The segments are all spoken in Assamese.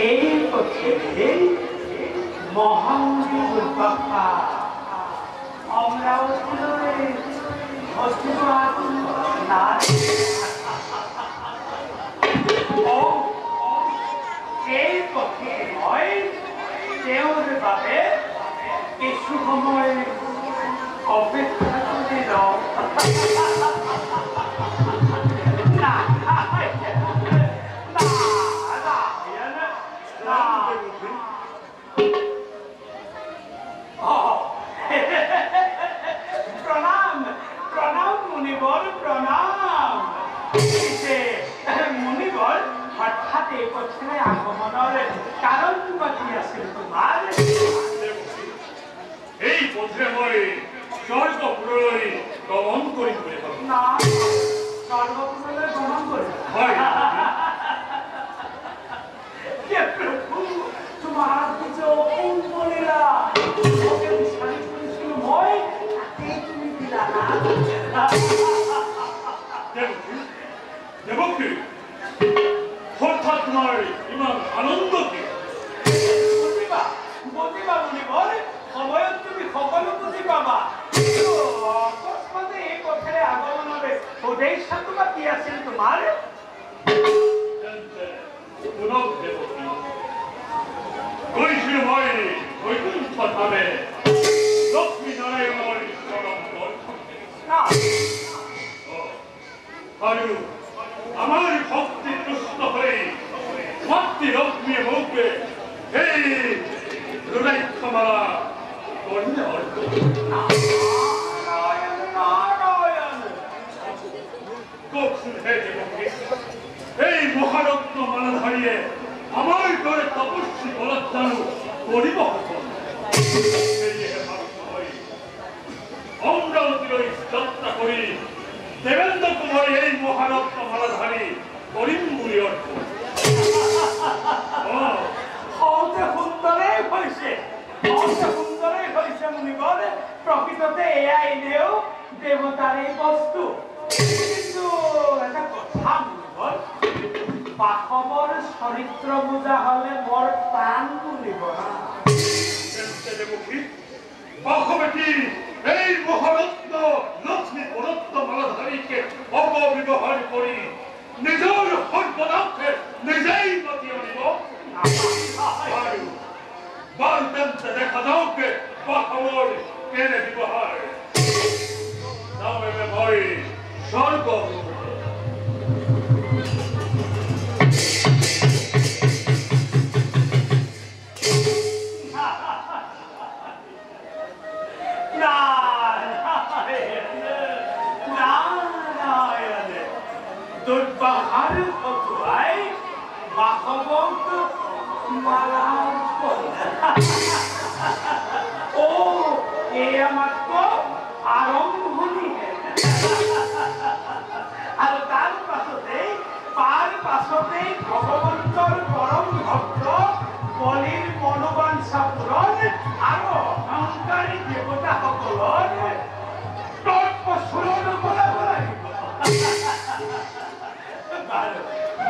এই হচ্ছে মহামূল্য কথা আমরাও না এই পক্ষে নয় দেওর বাবে কিছু সময় অপেক্ষা করে দাও প্রণাম প্রণাম মুনিবর প্রণাম মুনিবর হঠাৎ এই পক্ষে আগমনের কারণ বাকি আছে তোমার এই পথে মই স্বর্গপুরলৈ গমন করি না স্বর্গপুরলৈ গমন করে প্রভু তোমার কিছু বলিলা ওকে শাড়ি করেছিল মই তাতেই তুমি দিলা না দেবকী হঠাৎ তোমার ইমান আনন্দ কি বুঝিবা বুঝিবা মুনিবর সময়ত তুমি সকলো বুঝি পাবা অকস্মাতে এই পথেৰে আগমনৰে উদ্দেশ্যটো বা কি আছিল তোমাৰ কৈছিলো মই বৈকুণ্ঠধামে লক্ষ্মী নাৰায়ণৰ চৰণ আৰু আমাৰ ভক্তি তুষ্ট হৈ মাতৃ লক্ষ্মীয়ে মোকে এই ৰুদ্ৰাক্ষমালা কন্যা নাৰায়ণ নাৰায়ণ কওকচোন হে দেৱকী এই মহাৰত্ন মালাধাৰীয়ে আমাৰ দৰে তপস্বী বলত জানো কৰিব অমৰাৱতীলৈ যাত্ৰা কৰি দেবেন্দ্ৰ কুমাৰী এই মহাৰত্ন মালাধাৰী কৰিম বুলি অৰ্থ সুন্দৰেই হৈছে মুনিবৰ প্ৰকৃততে এয়া এনেও দেৱতাৰ এই বস্তু কিন্তু এটা কথা মুনিবৰ বাসৱৰ চৰিত্ৰ বুজা হলে বৰ টান বুলিব বাসৱতী এই মহাৰত্ন লক্ষ্মী পদত্ব মালাধাৰীকে অপব্যৱহাৰ কৰি নিজৰ সৰ্বনাশে নিজেই মাতি আনিব বালতেন্তে দেখা যাওকে বাসৱৰ কেনে ব্যৱহাৰ নামে মই স্বৰ্গ দুৰ্বাহাৰ ফটুৱাই বাসৱক মালা এয়া মাত্ৰ আৰম্ভণিহে আৰু তাৰ পাছতেই ভগৱন্তৰ পৰম ভক্ত বলিৰ মনোবাঞ্ছা পূৰণ আৰু অহংকাৰী দেৱতাসকলৰ তৎপচৰণ বলাব লাগিব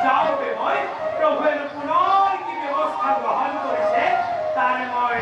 যাওঁতে মই প্ৰভুৱে পুনৰ কি ব্যৱস্থা গ্ৰহণ কৰিছে তাৰে মই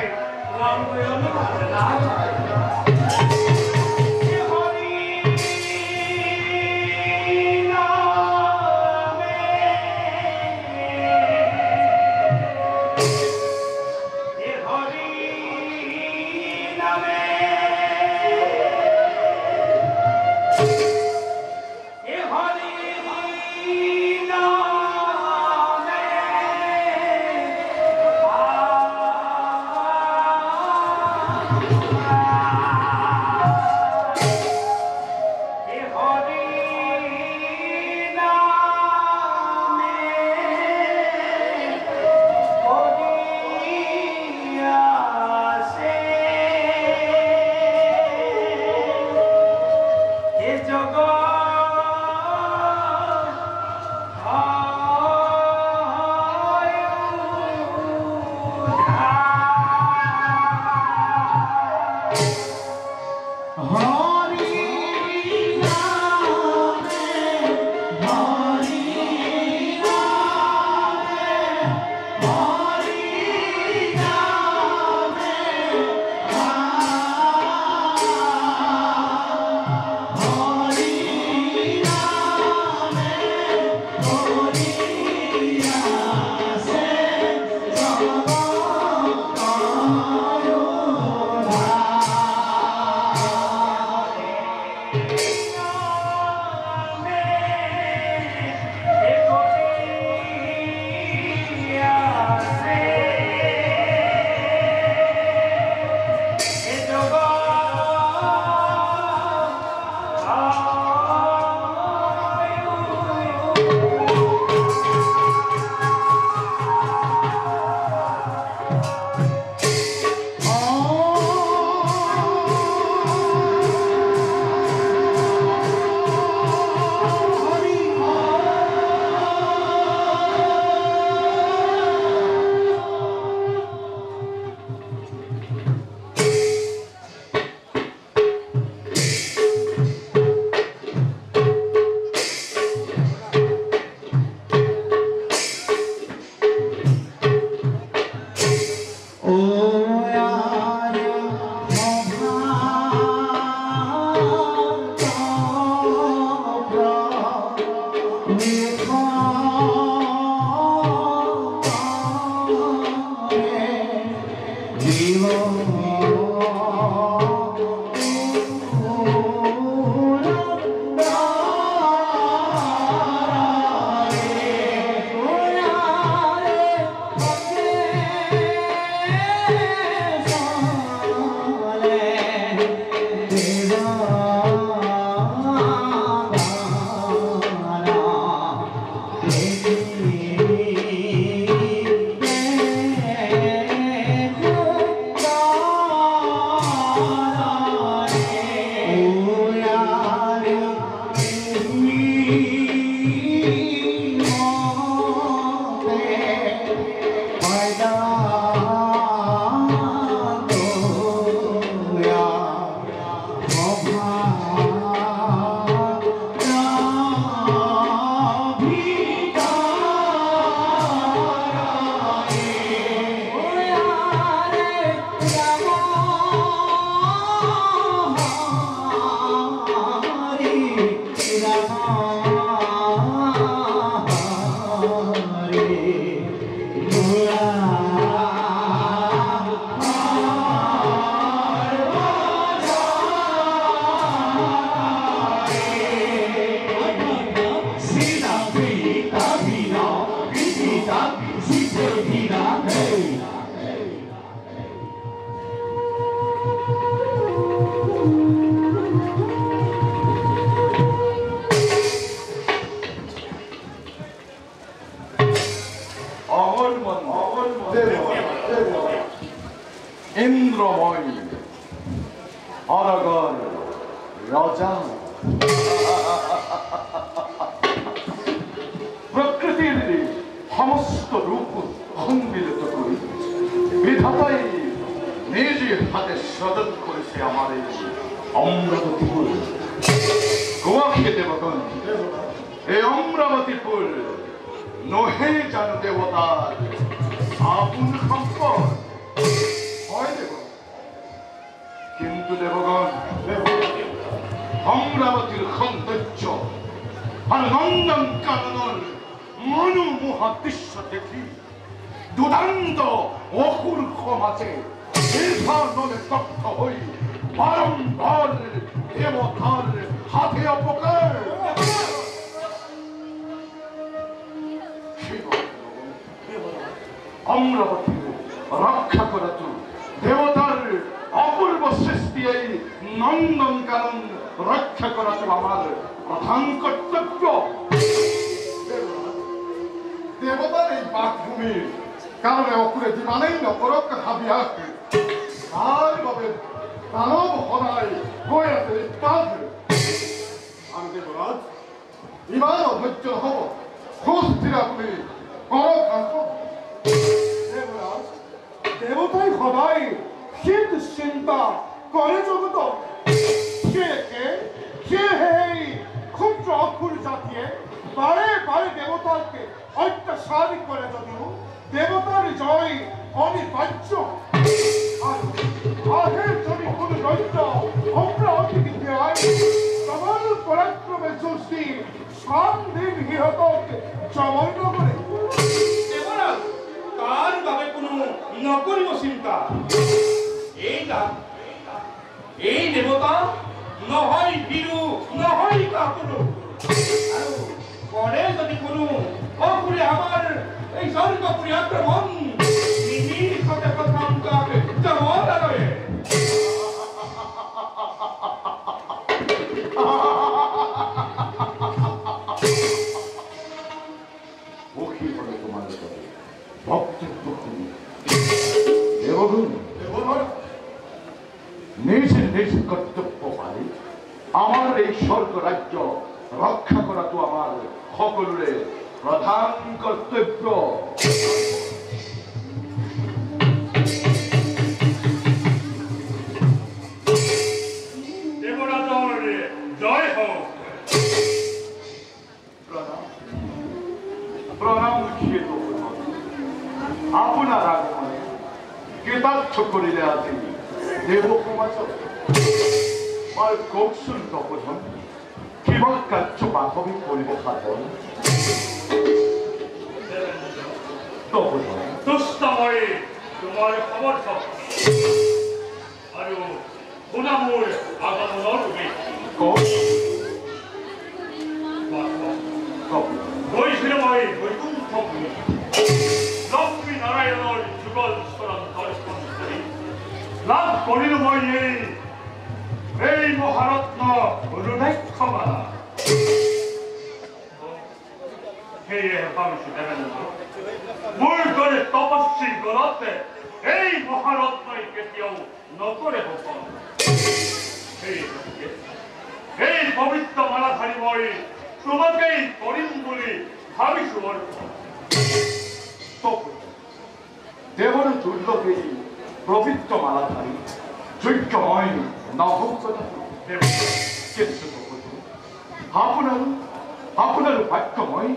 इंद्रमय अरगर राजा प्रकृतिर समस्त रूप सम्मिलित करे विधाताई निजे हाथे सदन करेছে আমার এই অমরাবতী ফুল গোয়াকে দেবগণ এই অমরাবতী ফুল নহে জান দেবতার আপন সম্পদ হয় দেবগণ কিন্তু দেবগণ অমরাবতীর সৌন্দর্য আর নন্দন কানন মনোমোহা দৃশ্য দেখি দুদান্ত অকুর ক্ষমাছে নলে তপ্ত হই বারম্বার দেবতার হাতে অপকার অমরাবতী রক্ষা করা তো দেবতার অপূর্ব সৃষ্টি এই নন্দন কানন রক্ষা করা তো আমার প্রধান কর্তব্য দেবতার এই বাঘভূমির কারণে অকুরে জীবনেই নকরক হাবিয়াক আর ভাবে দানব হনায় গোয়াতে বাঘ আমি দেবরাজ ইমান অধৈর্য হব সুস্থির আপনি করক আসুন দেবরাজ দেবতাই সদায় শীত চিন্তা করে জগত সেই ক্ষুদ্র অক্ষুর জাতিয়ে বারে বারে দেবতাকে অত্যাচারী করে যদিও দেবতার জয় অনিবার্য আহের যদি কোন দৈত্য আমরা অতিথি হয় তখন পরাক্রমে সৃষ্টি সামদিন হিহতক জমন্য করে দেবরাজ তার বাবে কোনো নকরিব চিন্তা এই দেবতা নহয় বীরু নহয় কাপুরু আৰু পরে যদি কোনো অপুরে আমার এই স্বর্গপুরী আক্রমণ নিমিষতে প্রথম তাকে জমা লাগে মুখী হলে তোমার ভক্ত দেবগুণ নিজ নিজ কর্তব্য পালে আমার এই স্বর্গ রাজ্য রক্ষা করা তো আমার সকলরে প্রধান কর্তব্য দেবরাজর জয় হোক প্রণাম লিখিয়ে আপনার আগমনে কৃতার্থ করিলে আছে দেবকুমার আর কৌশল তপধন কিবা কার্য বাহবী করিব সাধন তপধন দুষ্টময় তোমাৰ সমৰ্থক আৰু গুণামূৰ আগমনৰ গৈছিল মই বৈকুণ্ঠ ভূমি লক্ষ্মী নাৰায়ণৰ যুগল চৰণ দৰ্শন কৰি লাভ কৰিলো মই এই মহাৰত্ন ৰুদ্ৰাক্ষমালা সেয়ে ভাবিছো দেবেন্দ্ৰ মোৰ দৰে তপস্বী গলতে এই মহাৰত্নই কেতিয়াও নকৰে গোপন এই পবিত্ৰ মালাধাৰী মই তোমাকেই কৰিম বুলি ভাবিছো দেবর দুর্লভে পবিত্র মালাধারী যোগ্যময় নভঙ্কতা কিন্তু আপনার ভাগ্যময়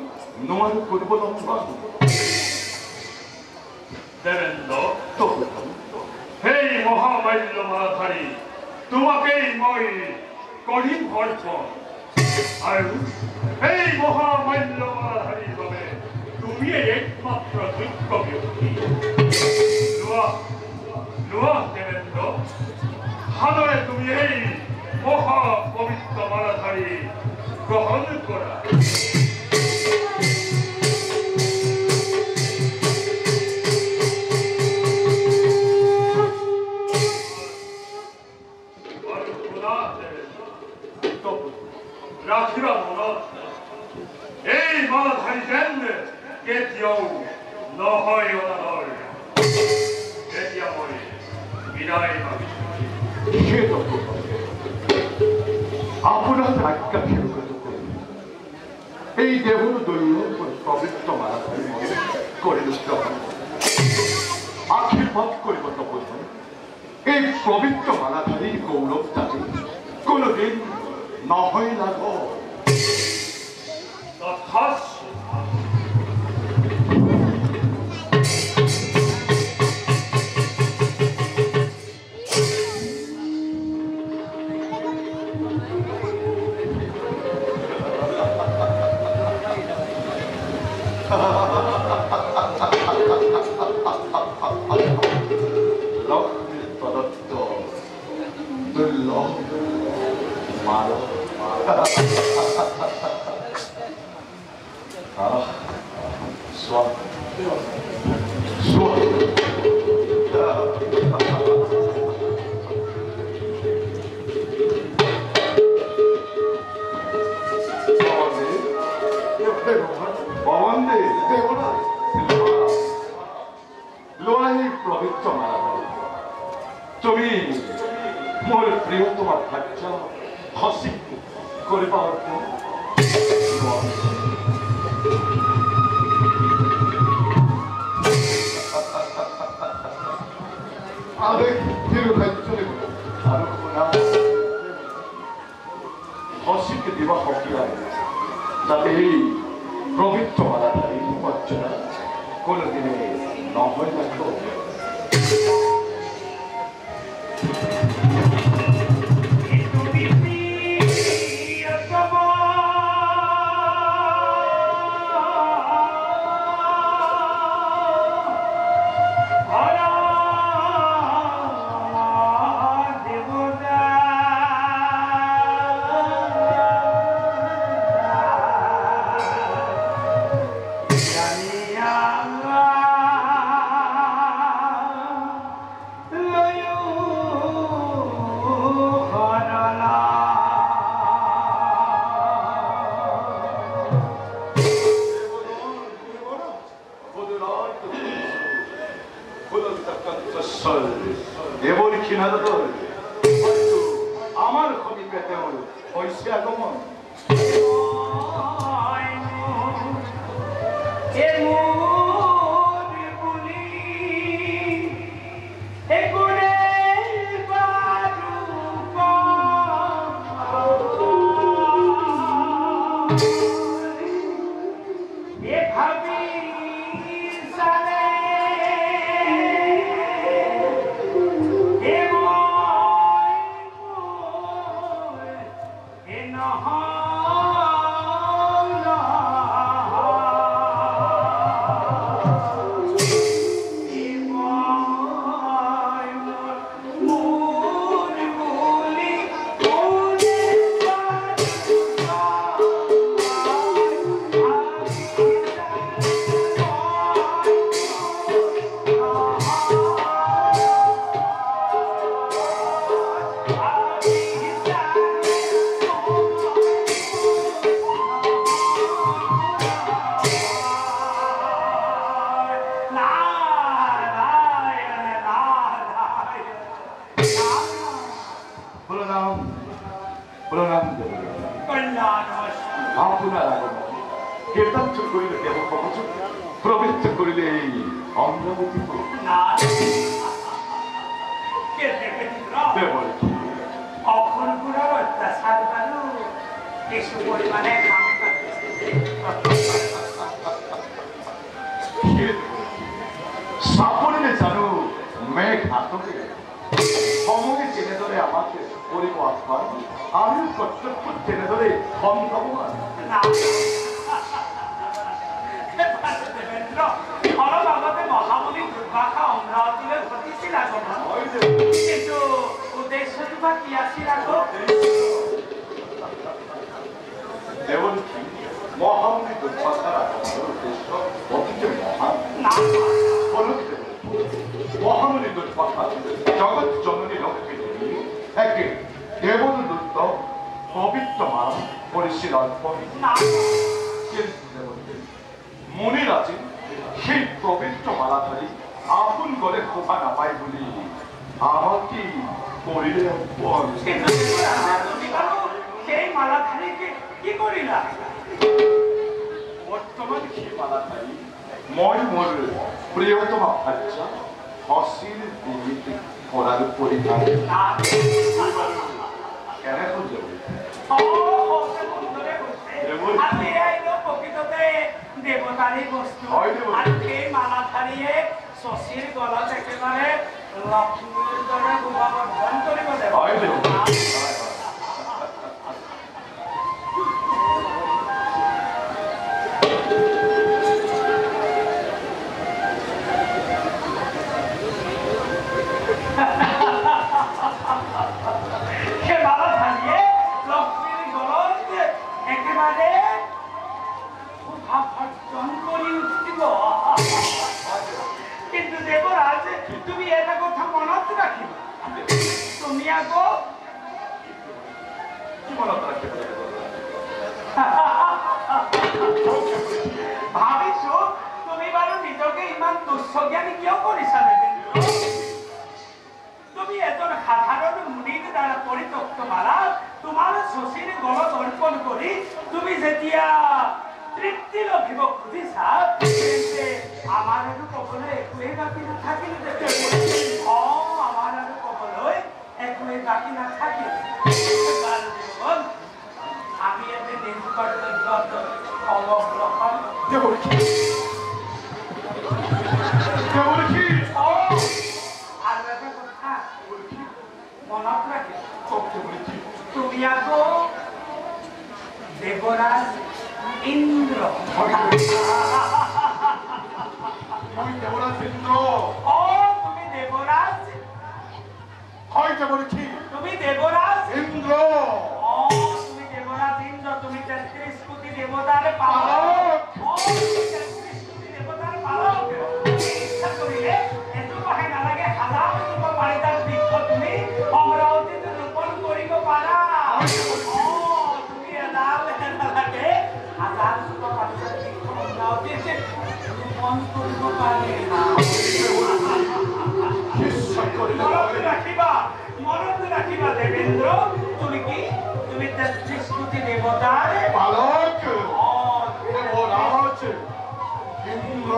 নোয়ার করব লম্বন দেবেন্দ্র সেই মহামাল্য মালাধারী তোমাকেই মই কৰিম অৰ্পণ আৰু এই মহামাল্য মালাধাৰীৰ বাবে তুমিয়ে একমাত্ৰ যোগ্য ব্যক্তি লোৱা দেবেন্দ্ৰ হাতৰে তুমি এই মহা পবিত্ৰ মালাধাৰী গ্ৰহণ কৰা বিদায় মাগিছো সেতো আপনার আজ্ঞা ফেরত করি এই দেবর দৈন্য পবিত্র মালা করে আশীর্বাদ করিব তপন এই পবিত্র মালাধারী গৌরব যাতে কোনদিন নহয় লাগ তথাস্তু লক্ষ্মী প্রদত্ত দুর্লভ মালা পবিত্র মালা তুমি মোর প্রিয়তমা ভাজ্য হসি করিবা আরে হসিকে দিবা হকিয়া যাতে এই পবিত্র মালাধারী অর্চনা কোনদিনে নহয় লাগলো এমনই কিনারা তো আমার খবি পেতে হলো হয়েছে আগমন প্রবৃত্ত করিলে এই অমরাবতী সাপড়িলে জানো মেঘ হাতকে সময়ে চেনে ধরে আমাকে করিব আহ্বান আমি কর্তব্য চেনে ধরে ভগবান মহামণি দুর্বাসা অমরাবতীলে ঘটিছিল কিন্তু উদ্দেশ্যটো বা কি আছিল দেবলক্ষ্মী মহামণি দুর্বাসার আগমনের উদ্দেশ্য অতীতে মহান মহামণি দুর্বাসা জগৎ জননী লক্ষ্মী দেবী একে দেবদূত পবিত্র মালা করেছিল অর্পণ মুনিরাজে সেই পবিত্র মালাধারী আপন গলে শোভা নাপায় বলি আমাকে করিলে বল কিন্তু তুমি বাবু সেই মালাধারীকে কি করিলা বর্তমান কি মালাধারী মই মোর প্রিয়তমা ভাচ্চা হসির দিকে করার পরিধান কেন খুঁজে প্রকৃততে দেবতারই বস্তু হয় দেবতা। আর সেই মালাধারীয়ে শশীর গলত একেবারে লক্ষ্মীর দৰে গোভাবৰ্ধন কৰিব লাগিব হয় দেবতা। সেই মালাধাৰীয়ে লক্ষ্মীৰ গলত একেবাৰে গোভাবৰ্ধন কৰি উঠিব কিন্তু দেবৰাজ তুমি এটা কথা মনত ৰাখিবা তুমি আকৌ কি মনত ৰাখতে ভাবিছো তুমি বাৰু নিজকে ইমান তুচ্ছ জ্ঞানী কিয় কৰিছা দেবেন্দ্ৰ তুমি এজন সাধাৰণ মুনিৰ দ্বাৰা পৰিত্যক্ত মালা তোমাৰ শশীৰ গলত অৰ্পণ কৰি তুমি যেতিয়া তৃপ্তি লভিব খুজিছা তেন্তে আমাৰ আৰু ক'বলৈ একোৱেই বাকী নাথাকিল আমাৰ আৰু ক'বলৈ একোৱেই বাকী নাথাকিল আমি এতে নিজ কৰ্তব্যত অৱগ্ৰসৰ আৰু এটা কথা মনত ৰাখিবা তুমি আকৌ দেৱৰাজ ইন্দ্ৰ মই দেবৰাজ ইন্দ্ৰ তুমি দেৱৰাজ হয় দেবৰী তুমি দেৱৰাজ ইন্দ্ৰ তুমি দেৱৰাজ ইন্দ্ৰ তুমি 33 কোটি দেৱতাৰে পালক 33 কোটি দেৱতাৰে পালক ইচ্ছা কৰিলে এটো পাহে নালাগে হাজাৰ ৰূপ পাৰিতাৰ বৃক্ষ তুমি অমৰাৱতীত ৰোপণ কৰিব পাৰা তুমি এডাল নালাগে হাজাৰ ৰূপ পাৰিতাৰ বৃক্ষ অমৰাৱতীত ৰোপণ কৰিব পাৰে মনত ৰাখিবা দেবেন্দ্র তুমি কি তুমি 33 কোটি দেবতার বালক দেবরাজ ইন্দ্র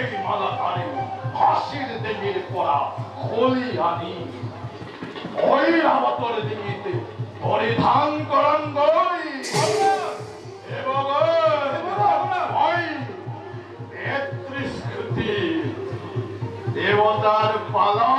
সেই মালাধারী হাসির দেবীর পরা খলি আনি ওই আবতর দিতে পরিধান করান গই এবং ওই নেতৃস্কৃতি দেবতার পালা